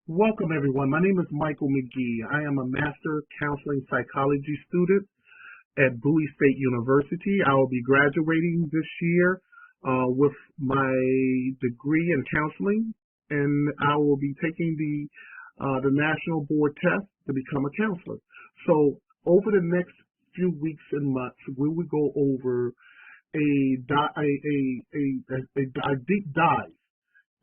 Welcome, everyone. My name is Michael McGee. I am a Master Counseling Psychology student at Bowie State University. I will be graduating this year with my degree in counseling, and I will be taking the national board test to become a counselor. So over the next few weeks and months, we will go over a deep dive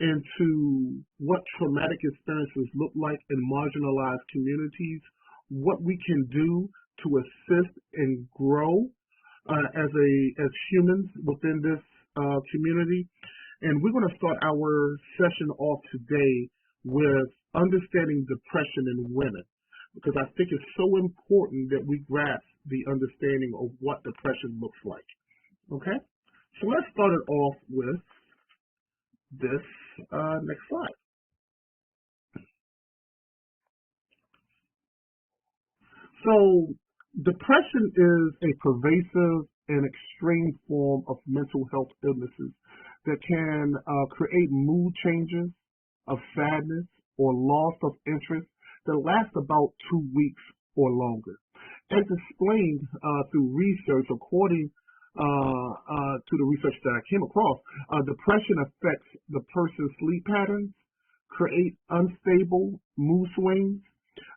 into what traumatic experiences look like in marginalized communities, what we can do to assist and grow as humans within this community. And we're going to start our session off today with understanding depression in women, because I think it's so important that we grasp the understanding of what depression looks like. Okay? So let's start it off with this next slide. So depression is a pervasive and extreme form of mental health illnesses that can create mood changes of sadness or loss of interest that last about 2 weeks or longer. As explained through research, according to the research that I came across, depression affects the person's sleep patterns, create unstable mood swings,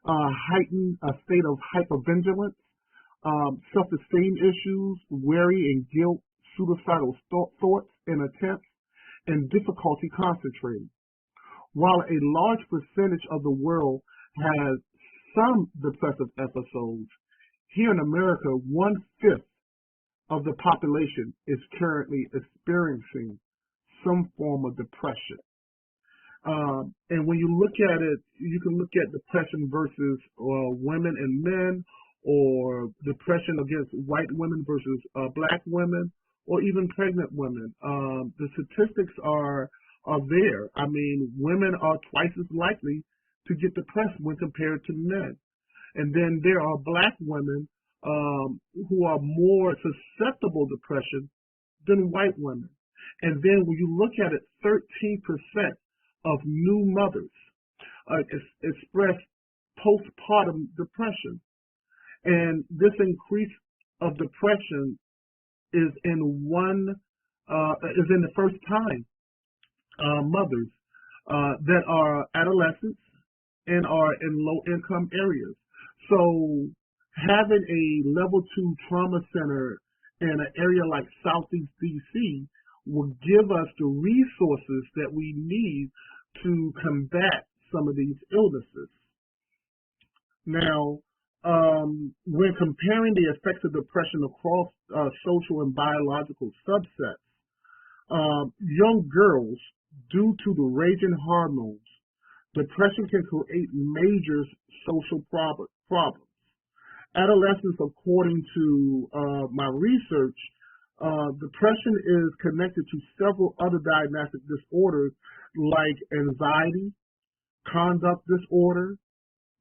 heighten a state of hypervigilance, self-esteem issues, worry and guilt, suicidal thoughts and attempts, and difficulty concentrating. While a large percentage of the world has some depressive episodes, here in America, 1/5 of the population is currently experiencing some form of depression. And when you look at it, you can look at depression versus women and men, or depression against white women versus black women, or even pregnant women. The statistics are there. I mean, women are twice as likely to get depressed when compared to men. And then there are black women who are more susceptible to depression than white women. And then when you look at it, 13% of new mothers express postpartum depression. And this increase of depression is in the first time mothers that are adolescents and are in low income areas. So having a level 2 trauma center in an area like Southeast DC will give us the resources that we need to combat some of these illnesses. Now, when comparing the effects of depression across social and biological subsets, young girls, due to the raging hormones, depression can create major social problems. Adolescents, according to my research, depression is connected to several other diagnostic disorders like anxiety, conduct disorder,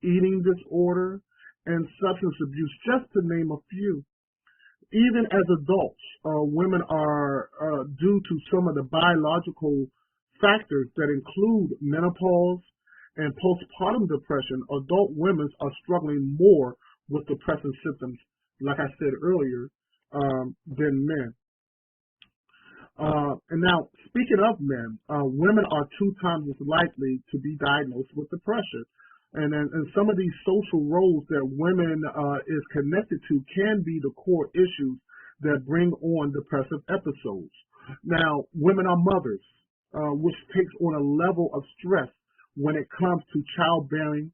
eating disorder, and substance abuse, just to name a few. Even as adults, women are, due to some of the biological factors that include menopause and postpartum depression, adult women are struggling more with depressive symptoms, like I said earlier, than men. And now, speaking of men, women are 2 times as likely to be diagnosed with depression. And some of these social roles that women is connected to can be the core issues that bring on depressive episodes. Now, women are mothers, which takes on a level of stress when it comes to childbearing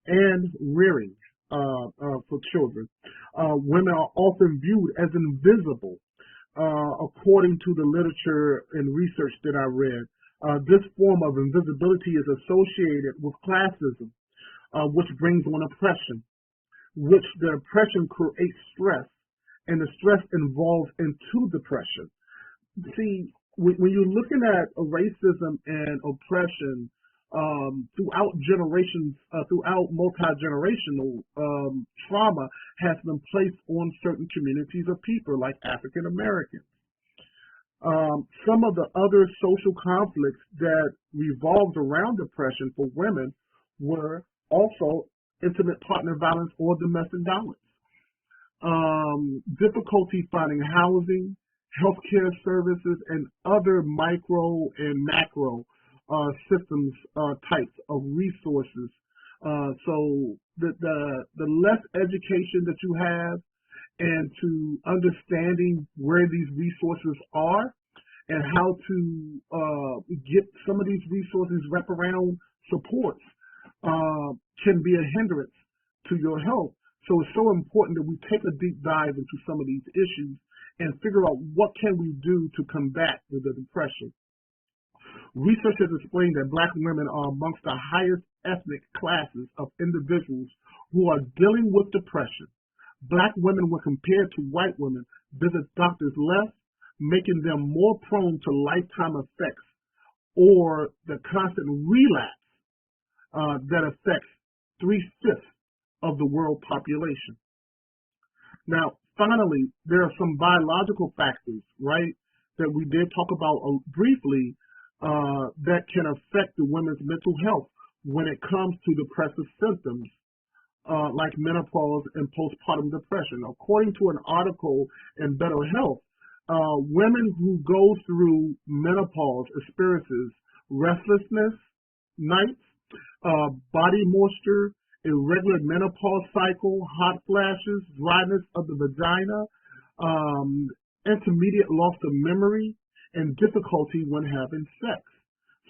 and rearing for children. Women are often viewed as invisible, according to the literature and research that I read. This form of invisibility is associated with classism, which brings on oppression, which the oppression creates stress, and the stress involves into depression. See, when you're looking at racism and oppression throughout generations, throughout multi-generational trauma has been placed on certain communities of people, like African Americans. Some of the other social conflicts that revolves around depression for women were also intimate partner violence or domestic violence. Difficulty finding housing, healthcare services, and other micro and macro systems types of resources. So the less education that you have and to understanding where these resources are and how to get some of these resources, wraparound supports, can be a hindrance to your health. So it's so important that we take a deep dive into some of these issues and figure out what can we do to combat the depression. Research has explained that Black women are amongst the highest ethnic classes of individuals who are dealing with depression. Black women, when compared to white women, visit doctors less, making them more prone to lifetime effects or the constant relapse that affects 3/5 of the world population. Now, finally, there are some biological factors, right, that we did talk about briefly that can affect the women's mental health when it comes to depressive symptoms like menopause and postpartum depression. According to an article in Better Health, women who go through menopause experiences restlessness nights, body moisture, irregular menopause cycle, hot flashes, dryness of the vagina, intermediate loss of memory, and difficulty when having sex.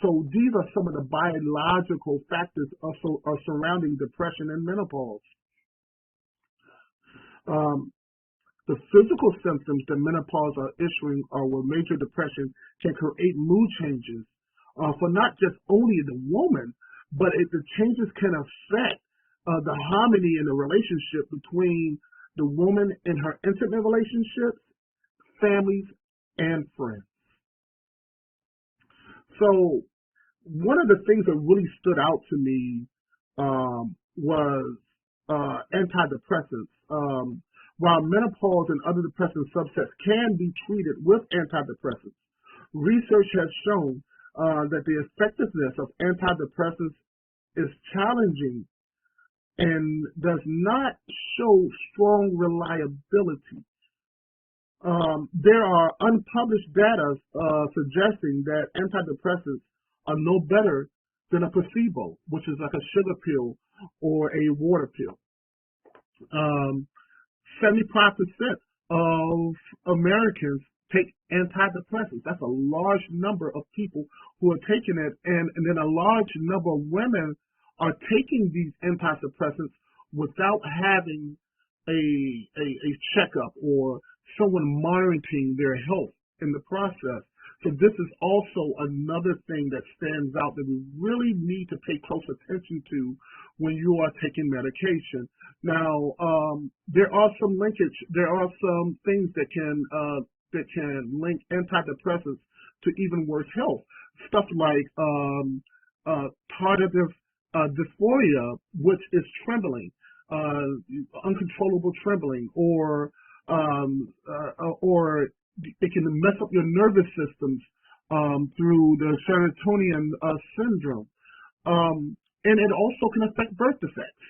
So these are some of the biological factors also surrounding depression and menopause. The physical symptoms that menopause are issuing or with major depression can create mood changes for not just only the woman, but the changes can affect the harmony in the relationship between the woman and her intimate relationships, families, and friends. So one of the things that really stood out to me was antidepressants. While menopause and other depressive subsets can be treated with antidepressants, research has shown that the effectiveness of antidepressants is challenging and does not show strong reliability. There are unpublished data suggesting that antidepressants are no better than a placebo, which is like a sugar pill or a water pill. 75% of Americans take antidepressants. That's a large number of people who are taking it, and then a large number of women are taking these antidepressants without having a checkup or someone monitoring their health in the process. So this is also another thing that stands out that we really need to pay close attention to when you are taking medication. Now, there are some linkage. There are some things that can link antidepressants to even worse health. Stuff like tardive dysphoria, which is trembling, uncontrollable trembling, or it can mess up your nervous systems through the serotonin syndrome. And it also can affect birth defects.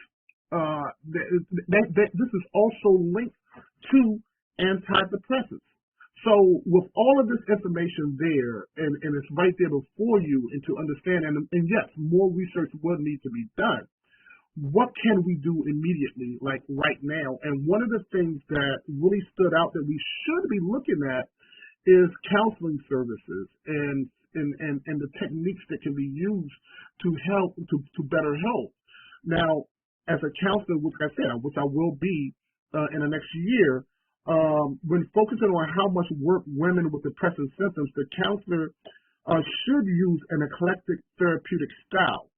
This is also linked to antidepressants. So with all of this information there, and it's right there before you, and to understand, and yes, more research will need to be done. What can we do immediately, like right now? And one of the things that really stood out that we should be looking at is counseling services and the techniques that can be used to help to better health. Now, as a counselor, which I will be in the next year, when focusing on how much work women with depressive symptoms, the counselor should use an eclectic therapeutic style,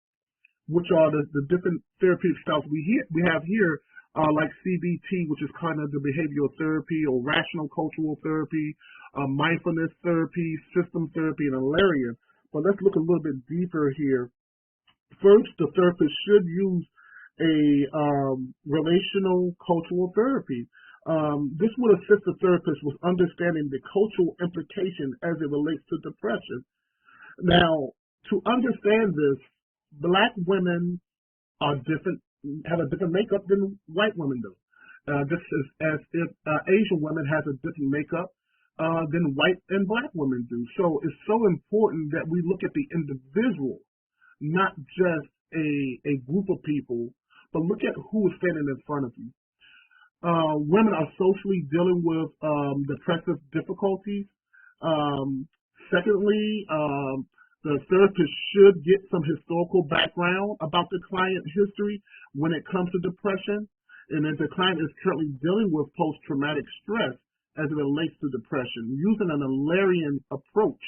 which are the different therapeutic styles we have here, like CBT, which is kind of the behavioral therapy, or rational cultural therapy, mindfulness therapy, system therapy, and Alarian. But let's look a little bit deeper here. First, the therapist should use a relational cultural therapy. This would assist the therapist with understanding the cultural implication as it relates to depression. Now, to understand this, Black women are different, have a different makeup than white women do. Just as if Asian women has a different makeup than white and black women do. So it's so important that we look at the individual, not just a group of people, but look at who is standing in front of you. Women are socially dealing with depressive difficulties. Secondly, the therapist should get some historical background about the client history when it comes to depression. And if the client is currently dealing with post-traumatic stress as it relates to depression, using an Ehlerian approach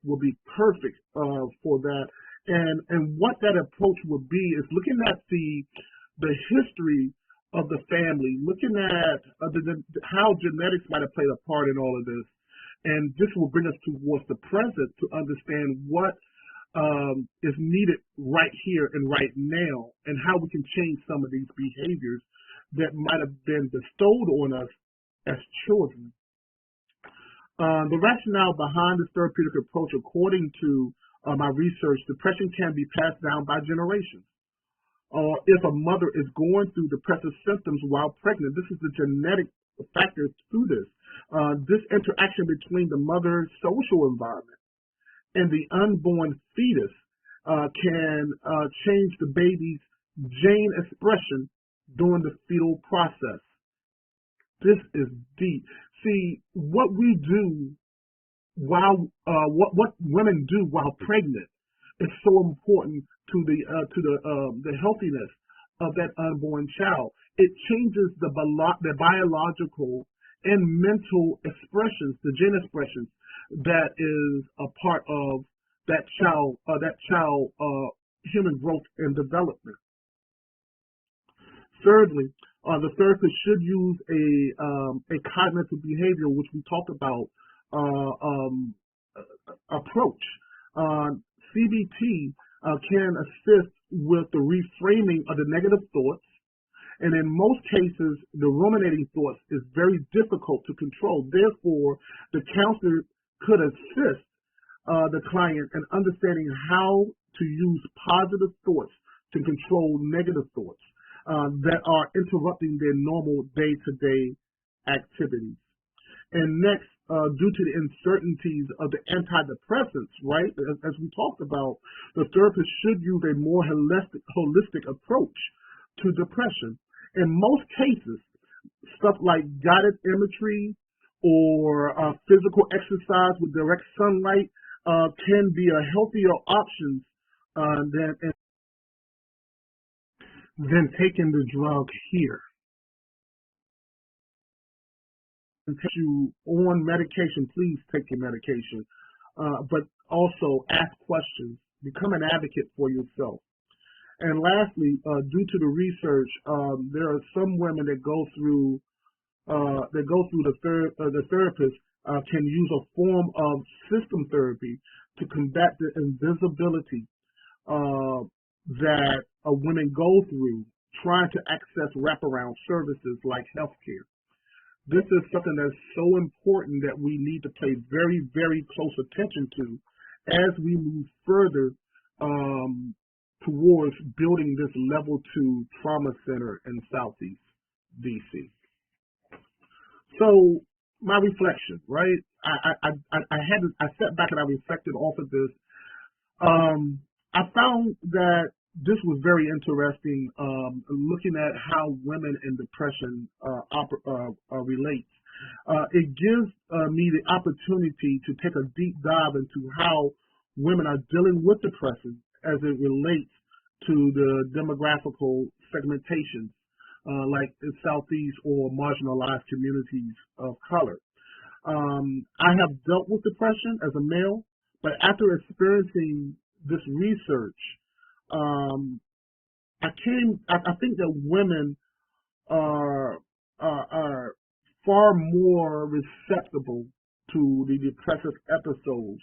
will be perfect for that. And what that approach will be is looking at the history of the family, looking at how genetics might have played a part in all of this. And this will bring us towards the present to understand what is needed right here and right now, and how we can change some of these behaviors that might have been bestowed on us as children. The rationale behind this therapeutic approach, according to my research, depression can be passed down by generations. If a mother is going through depressive symptoms while pregnant, this is the genetic factor to this. This interaction between the mother's social environment and the unborn fetus can change the baby's gene expression during the fetal process. This is deep. See, what we do while what women do while pregnant is so important to the healthiness of that unborn child. It changes the biological and mental expressions, the gene expressions that is a part of that child human growth and development. Thirdly, the therapist should use a cognitive behavior, which we talked about, approach. CBT can assist with the reframing of the negative thoughts, and in most cases, the ruminating thoughts is very difficult to control. Therefore, the counselor could assist the client in understanding how to use positive thoughts to control negative thoughts that are interrupting their normal day-to-day activities. And next, due to the uncertainties of the antidepressants, right, as we talked about, the therapist should use a more holistic approach to depression. In most cases, stuff like guided imagery or physical exercise with direct sunlight can be a healthier option than taking the drug here. And take you on medication, please take your medication. But also ask questions. Become an advocate for yourself. And lastly, due to the research, there are some women that go through the therapist can use a form of system therapy to combat the invisibility that women go through trying to access wraparound services like healthcare. This is something that's so important that we need to pay very, very close attention to as we move further towards building this level 2 trauma center in Southeast DC. So my reflection, right? I sat back and I reflected off of this. I found that this was very interesting, looking at how women in depression relate. It gives me the opportunity to take a deep dive into how women are dealing with depression as it relates to the demographical segmentations, like the Southeast or marginalized communities of color. I have dealt with depression as a male, but after experiencing this research, I think that women are far more receptible to the depressive episodes.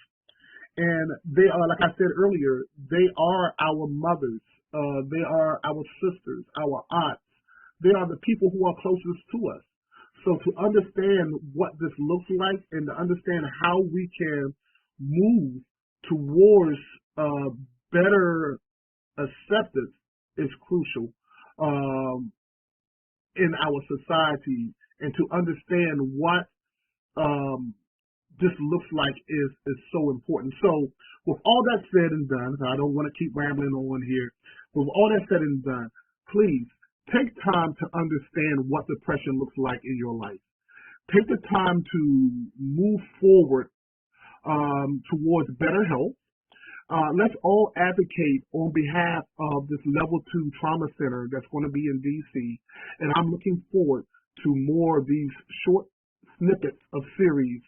And they are, like I said earlier, they are our mothers, they are our sisters, our aunts. They are the people who are closest to us. So to understand what this looks like and to understand how we can move towards better acceptance is crucial in our society, and to understand what this looks like is so important. So with all that said and done, I don't want to keep rambling on here. With all that said and done, please take time to understand what depression looks like in your life. Take the time to move forward towards better health. Let's all advocate on behalf of this Level 2 Trauma Center that's going to be in D.C. And I'm looking forward to more of these short snippets of series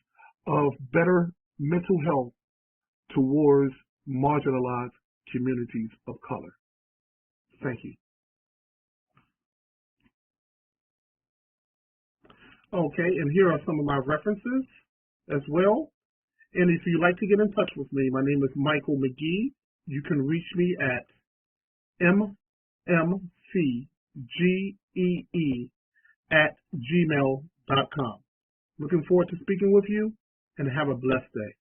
of better mental health towards marginalized communities of color. Thank you. Okay, and here are some of my references as well. And if you'd like to get in touch with me, my name is Michael McGee. You can reach me at mmcgee@gmail.com. Looking forward to speaking with you, and have a blessed day.